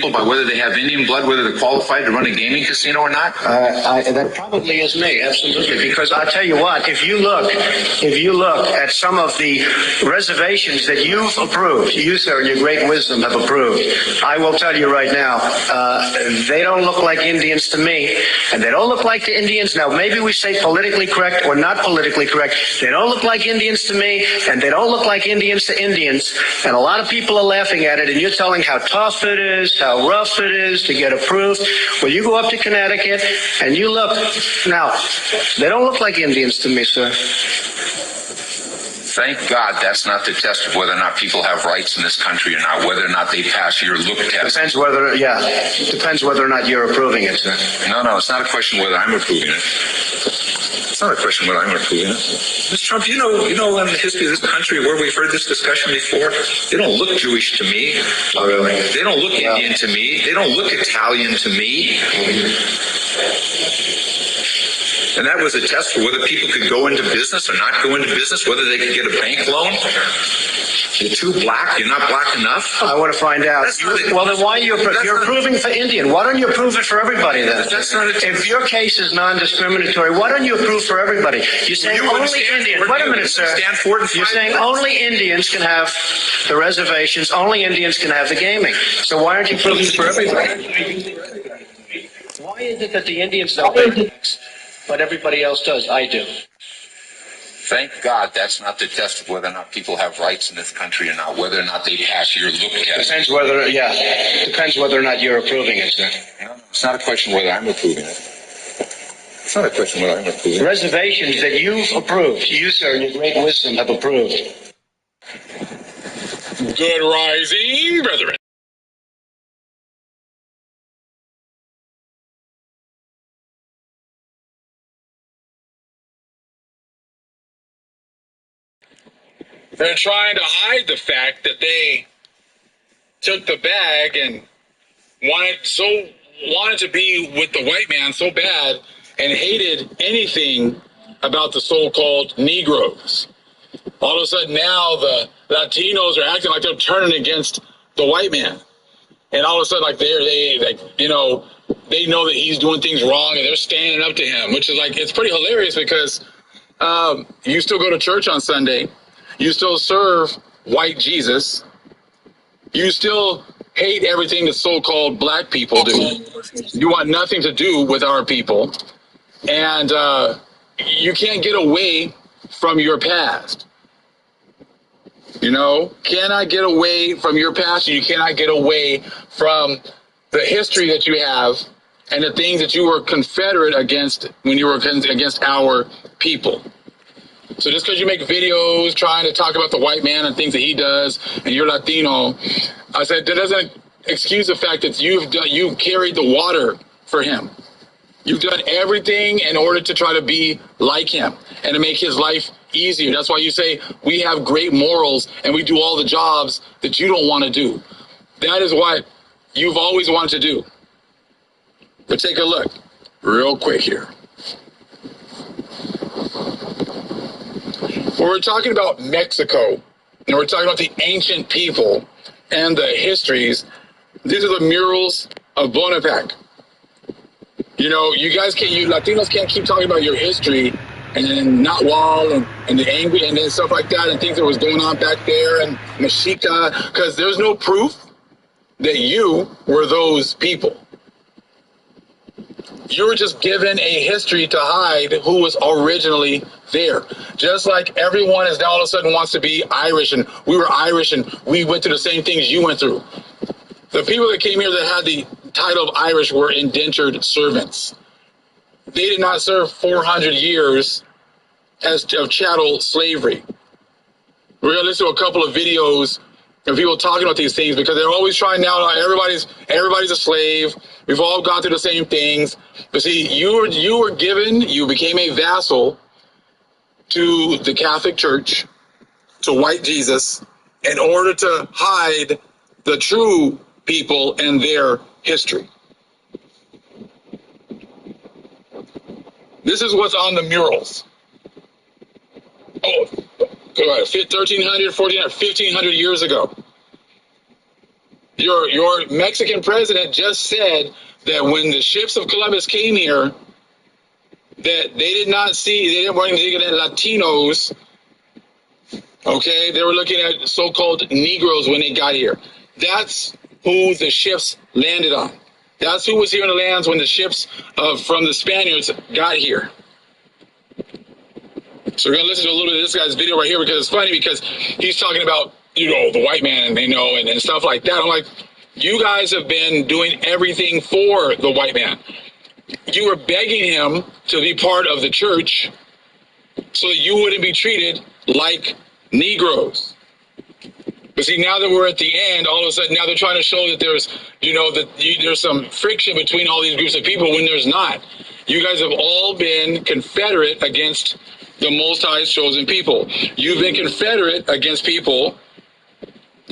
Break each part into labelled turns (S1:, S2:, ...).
S1: by whether they have Indian blood, whether they're qualified to run a gaming casino or not?
S2: That probably is me, absolutely. Because I'll tell you what, if you look at some of the reservations that you've approved, you, sir, in your great wisdom have approved, I will tell you right now, they don't look like Indians to me, and they don't look like the Indians. Now, maybe we say politically correct or not politically correct. They don't look like Indians to me, and they don't look like Indians to Indians. And a lot of people are laughing at it, and you're telling how tough it is, how rough it is to get approved. Well, you go up to Connecticut and you look. Now, they don't look like Indians to me, sir.
S1: Thank God that's not the test of whether or not people have rights in this country or not, whether or not they pass your look test.
S2: Depends whether or not you're approving it, sir.
S1: No, it's not a question whether I'm approving it. It's not a question whether I'm approving it. Mr. Trump, you know in the history of this country where we've heard this discussion before, they don't look Jewish to me.
S2: Oh, really?
S1: They don't look Indian to me. They don't look Italian to me. And that was a test for whether people could go into business or not go into business, whether they could get a bank loan. You're too black. You're not black enough.
S2: I want to find out. Well, then why are you approving for Indian? Why don't you approve it for everybody then?
S1: That's not a test.
S2: If your case is non-discriminatory, why don't you approve for everybody? You're saying only Indians. Wait a minute, sir. You're saying only Indians can have the reservations. Only Indians can have the gaming. So why aren't you approving for everybody? Why is it that the Indians don't pay tax, but everybody else does? I do.
S1: Thank God that's not the test of whether or not people have rights in this country or not, whether or not they pass your look test.
S2: Depends whether or not you're approving it, sir.
S1: No, it's not a question whether I'm approving it. It's not a question whether I'm approving it.
S2: Reservations that you've approved, you, sir, in your great wisdom have approved.
S3: Good rising, brethren. They're trying to hide the fact that they took the bag and wanted to be with the white man so bad and hated anything about the so-called Negroes. All of a sudden now the Latinos are acting like they're turning against the white man. And all of a sudden they know that he's doing things wrong and they're standing up to him, which is it's pretty hilarious because you still go to church on Sunday. You still serve white Jesus. You still hate everything that so-called black people do. You want nothing to do with our people. And you can't get away from your past. Cannot get away from your past. You cannot get away from the history that you have and the things that you were Confederate against when you were against our people. So just because you make videos trying to talk about the white man and things that he does, and you're Latino, I said that doesn't excuse the fact that you've carried the water for him. You've done everything in order to try to be like him and to make his life easier. That's why you say we have great morals and we do all the jobs that you don't want to do. That is what you've always wanted to do. But take a look real quick here. When we're talking about Mexico, and we're talking about the ancient people and the histories, these are the murals of Bonaparte. You Latinos can't keep talking about your history and then Nahual and the angry and then stuff like that and things that was going on back there and Mexica, because there's no proof that you were those people. You were just given a history to hide who was originally there. Just like everyone is now all of a sudden wants to be Irish, and we were Irish, and we went through the same things you went through. The people that came here that had the title of Irish were indentured servants. They did not serve 400 years of chattel slavery. We're going to listen to a couple of videos of people talking about these things because they're always trying now. Everybody's a slave. We've all gone through the same things. But see, you became a vassal to the Catholic Church, to white Jesus, in order to hide the true people and their history. This is what's on the murals. Oh, 1300, 1400, 1500 years ago. Your Mexican president just said that when the ships of Columbus came here, that they did not see, they didn't want to look at Latinos. Okay, they were looking at so-called Negroes when they got here. That's who the ships landed on. That's who was here in the lands when the ships from the Spaniards got here. So we're going to listen to a little bit of this guy's video right here, because it's funny, because he's talking about, the white man, and stuff like that. I'm like, you guys have been doing everything for the white man. You were begging him to be part of the church so that you wouldn't be treated like Negroes. But see, now that we're at the end, all of a sudden, now they're trying to show that there's, there's some friction between all these groups of people when there's not. You guys have all been Confederate against the Most High's chosen people. You've been Confederate against people.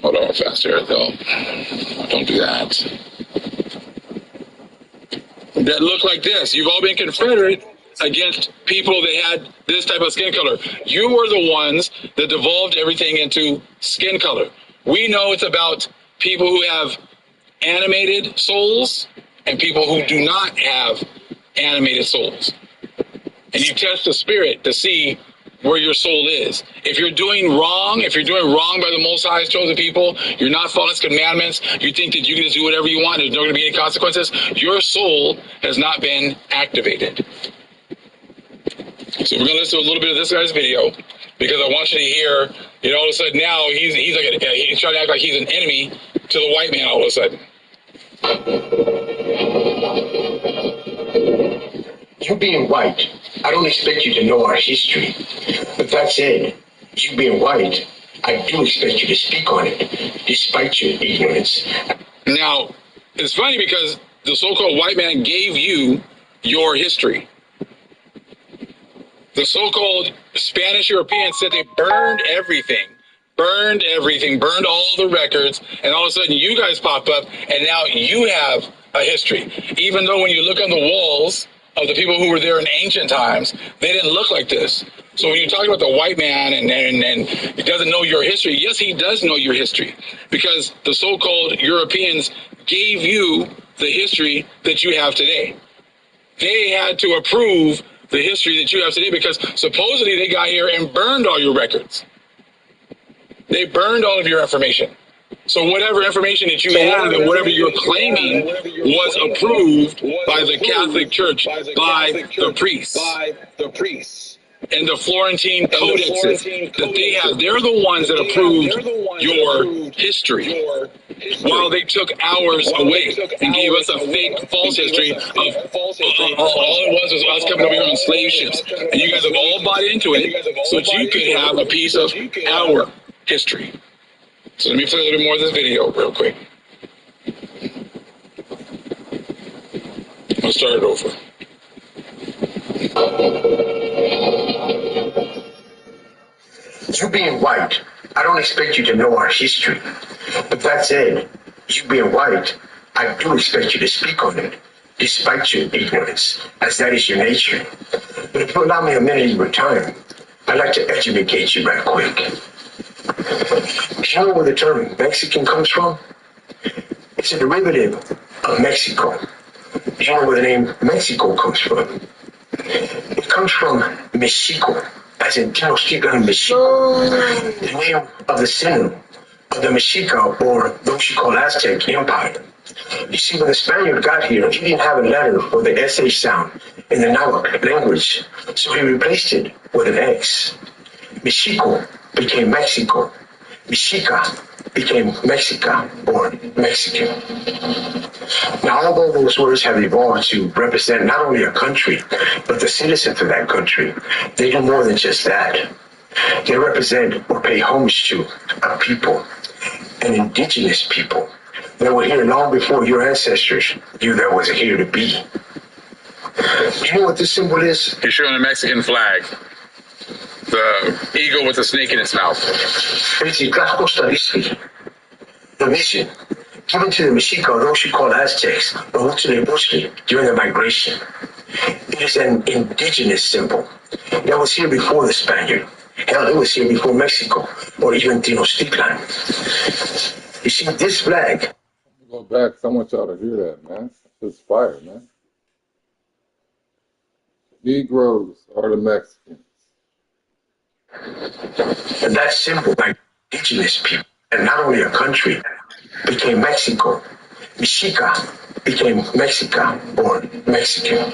S3: Hold on, faster, though. Don't do that. That look like this. You've all been Confederate against people that had this type of skin color. You were the ones that devolved everything into skin color. We know it's about people who have animated souls and people who do not have animated souls. And you test the spirit to see where your soul is. If you're doing wrong by the Most High's chosen people, you're not following His commandments, you think that you can just do whatever you want, there's not going to be any consequences, your soul has not been activated. So we're going to listen to a little bit of this guy's video, because I want you to hear, all of a sudden now he's trying to act like he's an enemy to the white man all of a sudden.
S4: You being white, I don't expect you to know our history. But that said, you being white, I do expect you to speak on it, despite your ignorance.
S3: Now, it's funny because the so-called white man gave you your history. The so-called Spanish Europeans said they burned everything, burned all the records, and all of a sudden you guys pop up, and now you have a history. Even though when you look on the walls of the people who were there in ancient times, they didn't look like this. So when you talk about the white man and he doesn't know your history, yes, he does know your history, because the so-called Europeans gave you the history that you have today. They had to approve the history that you have today, because supposedly they got here and burned all your records. They burned all of your information. So whatever information that you have and whatever you're claiming was approved by the Catholic Church, by the priests. And the Florentine codexes that they have, they're the ones that approved your history, while they took ours away and gave us a fake, false history of all it was us coming over here on slave ships. And you guys have all bought into it so that you could have a piece of our history. So let me play a little bit more of this video real quick. I'll start it over.
S4: You being white, I don't expect you to know our history. But that said, you being white, I do expect you to speak on it, despite your ignorance, as that is your nature. But if you allow me a minute of your time, I'd like to educate you right quick. Do you know where the term Mexican comes from? It's a derivative of Mexico. Do you know where the name Mexico comes from? It comes from Mexico, as in Tenochtitlan, Mexico, the name of the center of the Mexica, or those you call Aztec Empire. You see, when the Spaniard got here, he didn't have a letter or the SH sound in the Nahuatl language, so he replaced it with an X. Mexico became Mexico. Mexica became Mexica, or Mexican. Now, although those words have evolved to represent not only a country, but the citizens of that country, they do more than just that. They represent or pay homage to a people, an indigenous people that were here long before your ancestors knew there was here to be. Do you know what this symbol is?
S3: You're showing a Mexican flag. The eagle with a snake in its mouth.
S4: The mission given to the Mexica, or those you call Aztecs, or during the migration. It is an indigenous symbol that was here before the Spaniard. Hell, it was here before Mexico, or even Tenochtitlan. You see, this flag
S5: Go back. I want y'all to hear that, man. It's fire, man. Negroes are the Mexicans.
S4: And that symbol by indigenous people, and not only a country, became Mexico. Mexica became Mexica or Mexican.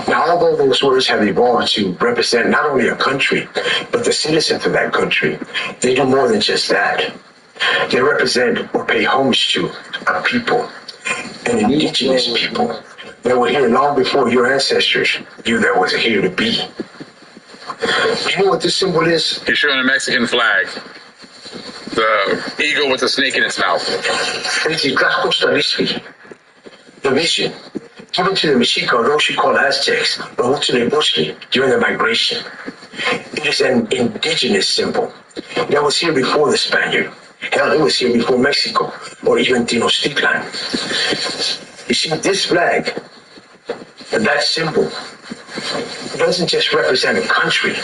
S4: Now, although those words have evolved to represent not only a country, but the citizens of that country, they do more than just that. They represent or pay homage to a people, an indigenous people that were here long before your ancestors knew there was a here to be. Do you know what this symbol is?
S3: You're showing a Mexican flag. The eagle with the snake in its mouth.
S4: It's the vision given to the Mexica, or those you call Aztecs, during the migration. It is an indigenous symbol that was here before the Spaniard. Hell, it was here before Mexico, or even Tenochtitlan. You see, this flag, and that symbol, doesn't just represent a country,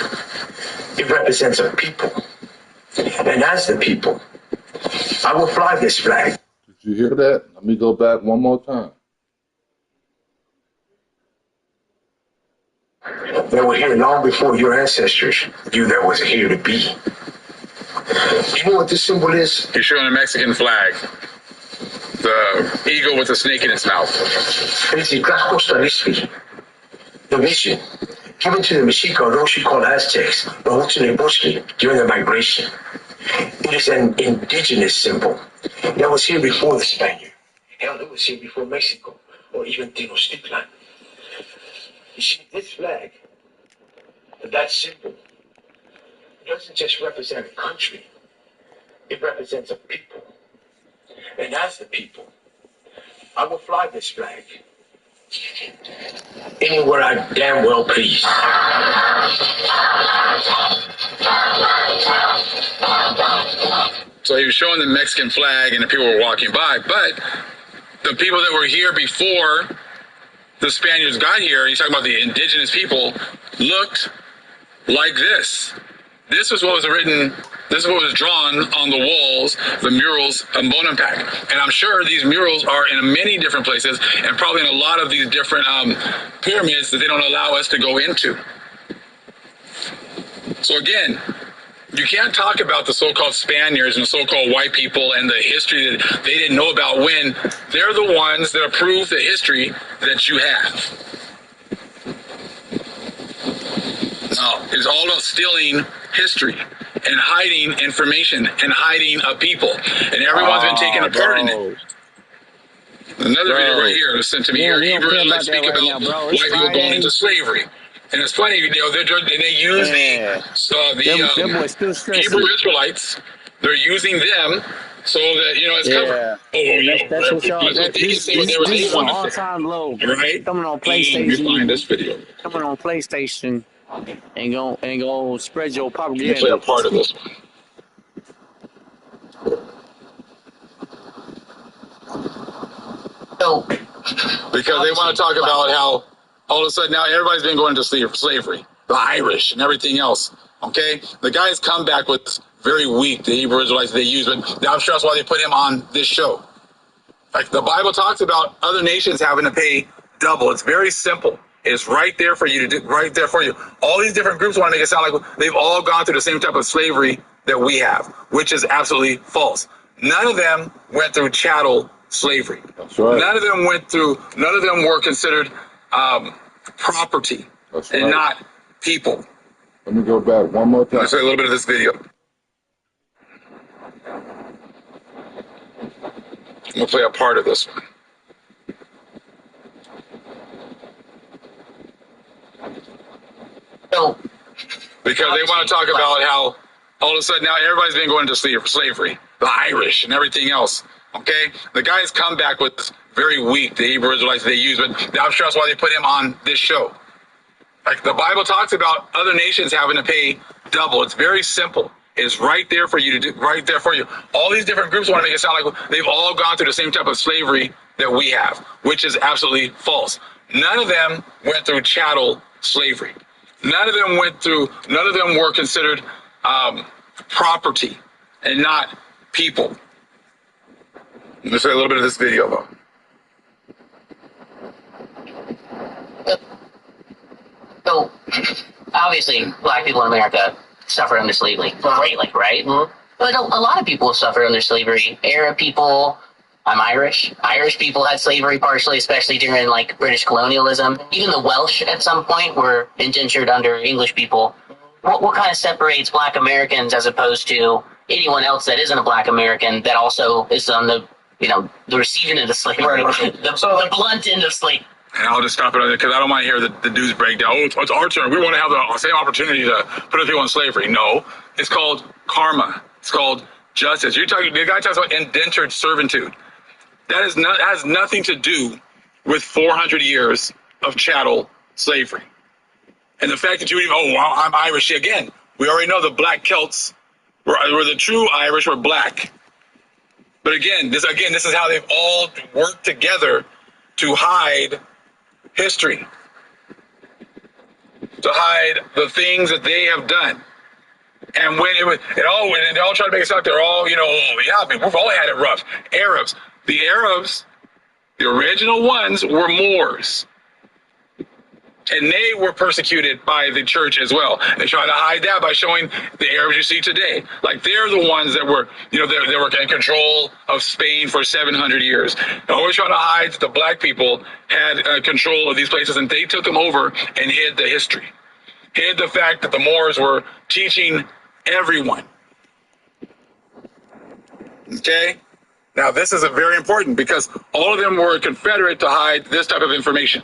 S4: it represents a people. And as the people, I will fly this flag.
S5: Did you hear that? Let me go back one more time.
S4: They were here long before your ancestors knew there was a here to be. Do you know what this symbol is?
S3: You're showing a Mexican flag. The eagle with the snake in its mouth.
S4: It's the vision given to the Mexica, or those you call Aztecs, during the migration. It is an indigenous symbol that was here before the Spaniard. Hell, it was here before Mexico, or even Tenochtitlan. You see, this flag, that symbol, doesn't just represent a country, it represents a people. And as the people, I will fly this flag anywhere I damn well please.
S3: So he was showing the Mexican flag and the people were walking by, but the people that were here before the Spaniards got here, he's talking about the indigenous people, looked like this. This is what was written, this is what was drawn on the walls, the murals of Bonampak. And I'm sure these murals are in many different places and probably in a lot of these different pyramids that they don't allow us to go into. So again, you can't talk about the so-called Spaniards and the so-called white people and the history that they didn't know about when they're the ones that approve the history that you have. Now, it's all about stealing history and hiding information and hiding a people. And everyone's been taking a part in it. Another video right here was sent to me here. Hebrew Israelites speak about white people going into slavery. And it's funny, you know, they use the Hebrew Israelites, they're using them so that, you know, it's covered.
S6: That's what y'all,
S3: these are
S6: all-time low.
S3: Right?
S6: Coming on PlayStation.
S3: You find this video.
S6: Coming on PlayStation and go spread your propaganda.
S3: Play a part of this one. Because they want to talk about how all of a sudden now everybody's been going to slavery, the Irish and everything else. Okay, the guys come back with very weak, the Hebrew Israelites they use, but I'm sure that's why they put him on this show. Like the Bible talks about other nations having to pay double. It's very simple. It's right there for you to do, right there for you. All these different groups want to make it sound like they've all gone through the same type of slavery that we have, which is absolutely false. None of them went through chattel slavery.
S5: That's right.
S3: None of them were considered property.
S5: That's
S3: and
S5: right.
S3: not people.
S5: Let me go back one more time.
S3: Let's say a little bit of this video. I'm going to play a part of this one. Because they want to talk about how all of a sudden now everybody's been going to slavery, the Irish and everything else. Okay, the guys come back with very weak, the Hebrew Israelites they use, but I'm sure that's why they put him on this show. Like the Bible talks about other nations having to pay double. It's very simple. It's right there for you to do, right there for you. All these different groups want to make it sound like they've all gone through the same type of slavery that we have, which is absolutely false. None of them went through chattel slavery. None of them were considered property and not people. Let's say a little bit of this video, though.
S7: So, obviously, black people in America suffered under slavery greatly, right? Mm-hmm. But a lot of people suffered under slavery. Arab people, I'm Irish. Irish people had slavery partially, especially during, like, British colonialism. Even the Welsh, at some point, were indentured under English people. What kind of separates black Americans as opposed to anyone else that isn't a black American that also is on the, the receiving end of slavery, the blunt end of slavery?
S3: And I'll just stop it because I don't want to hear the dudes break down. Oh, it's our turn. We want to have the same opportunity to put other people in slavery. No, it's called karma. It's called justice. The guy talks about indentured servitude. That has nothing to do with 400 years of chattel slavery. And the fact that you even, I'm Irish. Again, we already know the black Celts were the true Irish were black. But again, this is how they've all worked together to hide history, to hide the things that they have done. And when they all try to make it sound like they're all, we've all had it rough. The Arabs, the original ones were Moors. And they were persecuted by the church as well. They try to hide that by showing the Arabs you see today. Like they're the ones that were, they were in control of Spain for 700 years. They're always trying to hide that the black people had control of these places, and they took them over and hid the history. Hid the fact that the Moors were teaching everyone. Okay? Now this is very important because all of them were Confederate to hide this type of information.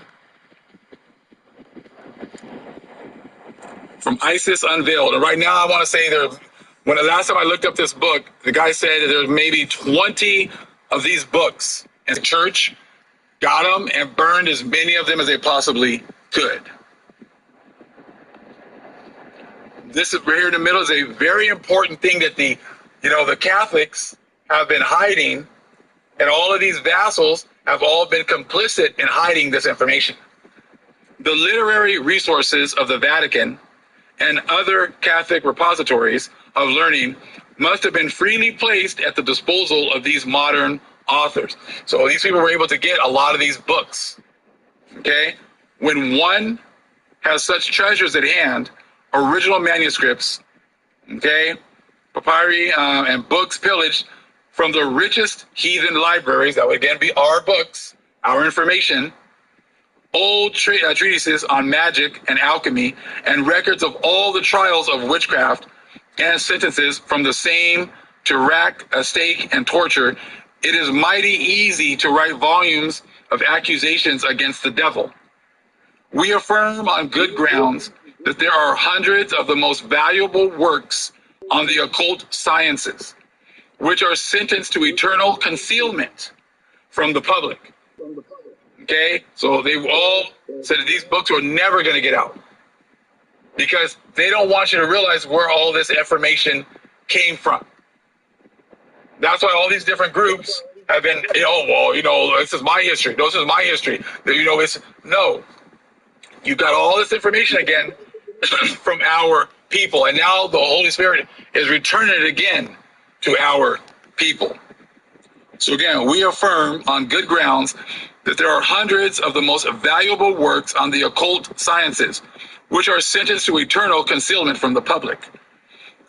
S3: From ISIS Unveiled. And right now I want to say when the last time I looked up this book, the guy said that there's maybe 20 of these books. And the church got them and burned as many of them as they possibly could. This is right here in the middle is a very important thing that the Catholics have been hiding, and all of these vassals have all been complicit in hiding this information. The literary resources of the Vatican and other Catholic repositories of learning must have been freely placed at the disposal of these modern authors. So these people were able to get a lot of these books. Okay? When one has such treasures at hand, original manuscripts, okay, papyri and books pillaged from the richest heathen libraries, that would again be our books, our information, old treatises on magic and alchemy, and records of all the trials of witchcraft and sentences from the same to rack, stake, and torture, it is mighty easy to write volumes of accusations against the devil. We affirm on good grounds that there are hundreds of the most valuable works on the occult sciences, which are sentenced to eternal concealment from the public. Okay, so they all said that these books were never going to get out because they don't want you to realize where all this information came from. That's why all these different groups have been, this is my history. This is my history. No. You got all this information again from our people, and now the Holy Spirit is returning it again to our people. So again, we affirm on good grounds that there are hundreds of the most valuable works on the occult sciences, which are sentenced to eternal concealment from the public,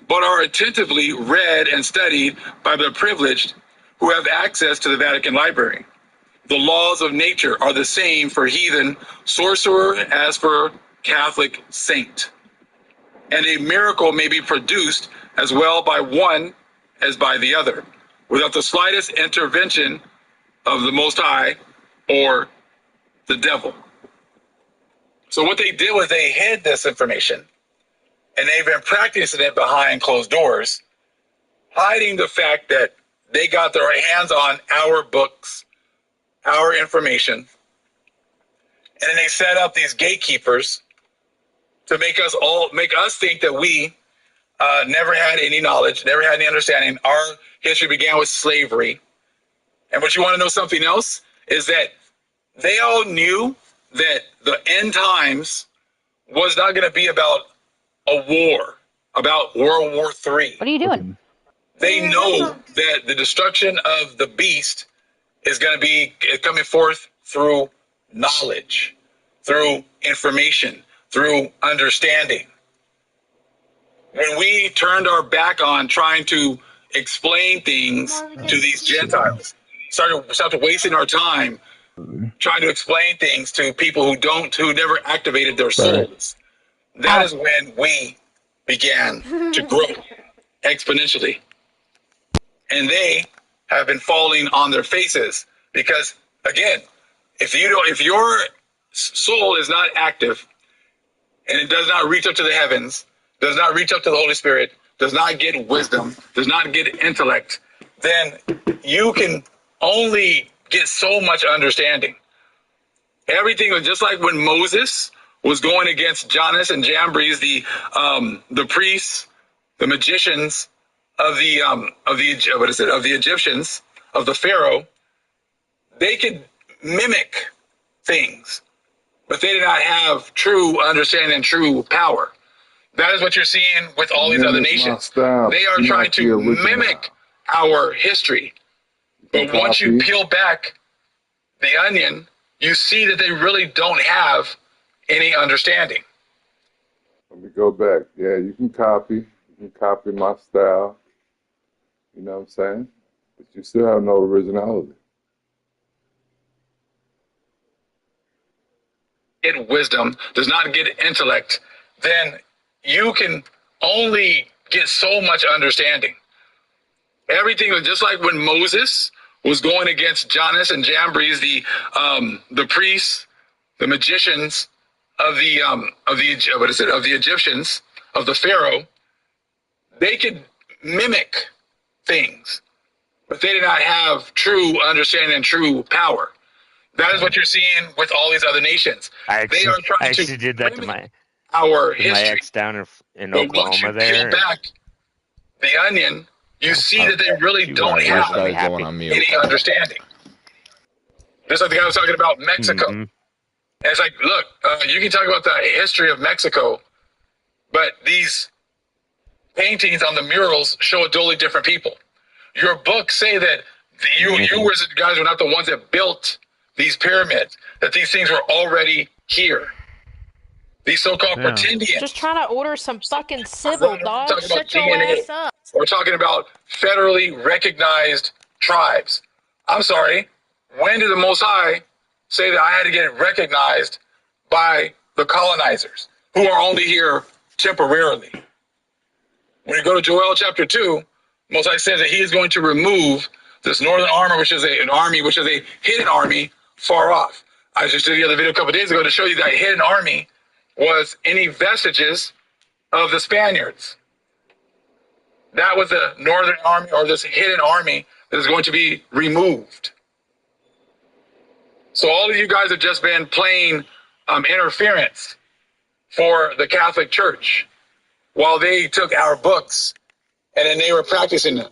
S3: but are attentively read and studied by the privileged who have access to the Vatican Library. The laws of nature are the same for heathen sorcerer as for Catholic saint, and a miracle may be produced as well by one as by the other, without the slightest intervention of the Most High or the devil. So what they did was they hid this information, and they've been practicing it behind closed doors, hiding the fact that they got their hands on our books, our information, and then they set up these gatekeepers to make us think that we never had any knowledge, never had any understanding. Our history began with slavery. And what you want to know something else is that they all knew that the end times was not going to be about a war, about World War III.
S8: What are you doing?
S3: They know that the destruction of the beast is going to be coming forth through knowledge, through information, through understanding. When we turned our back on trying to explain things to these Gentiles, started wasting our time trying to explain things to people who never activated their souls. That is when we began to grow exponentially. And they have been falling on their faces because, again, if your soul is not active and it does not reach up to the heavens, does not reach up to the Holy Spirit, does not get wisdom, does not get intellect, then you can only get so much understanding. Everything was just like when Moses was going against Jannes and Jambres, the priests, the magicians of the Egyptians, of the Pharaoh. They could mimic things, but they did not have true understanding and true power. That is what you're seeing with all these other nations. They are trying to mimic our history. But once you peel back the onion, you see that they really don't have any understanding.
S5: Let me go back. Yeah, you can copy my style. You know what I'm saying? But you still have no originality.
S3: Get wisdom, does not get intellect, then you can only get so much understanding. Everything was just like when Moses was going against Jannes and Jambres, the priests, the magicians of the Egyptians, of the Pharaoh. They could mimic things, but they did not have true understanding and true power. That is what you're seeing with all these other nations.
S8: I
S3: They are trying
S8: actually
S3: to
S8: did that to
S3: mimic
S8: my
S3: our
S8: my
S3: history.
S8: ex down in
S3: But once you
S8: Oklahoma
S3: peel
S8: there.
S3: back the onion, you see that they really
S8: You
S3: don't
S8: are
S3: have
S8: really happy.
S3: any understanding. Just like the guy was talking about Mexico.
S8: Mm-hmm.
S3: And it's like, look, you can talk about the history of Mexico, but these paintings on the murals show a totally different people. Your books say that you guys were not the ones that built these pyramids, that these things were already here. These so-called pretendians.
S9: Just trying to order some fucking civil, dog.
S3: Talking about
S9: Shut your
S3: DNA.
S9: ass up.
S3: We're talking about federally recognized tribes. I'm sorry. When did the Most High say that I had to get recognized by the colonizers who are only here temporarily? When you go to Joel chapter 2, Most High says that he is going to remove this northern army, which is a hidden army far off. I just did the other video a couple of days ago to show you that hidden army was any vestiges of the Spaniards. That was the northern army, or this hidden army that is going to be removed. So all of you guys have just been playing interference for the Catholic Church while they took our books and then they were practicing, this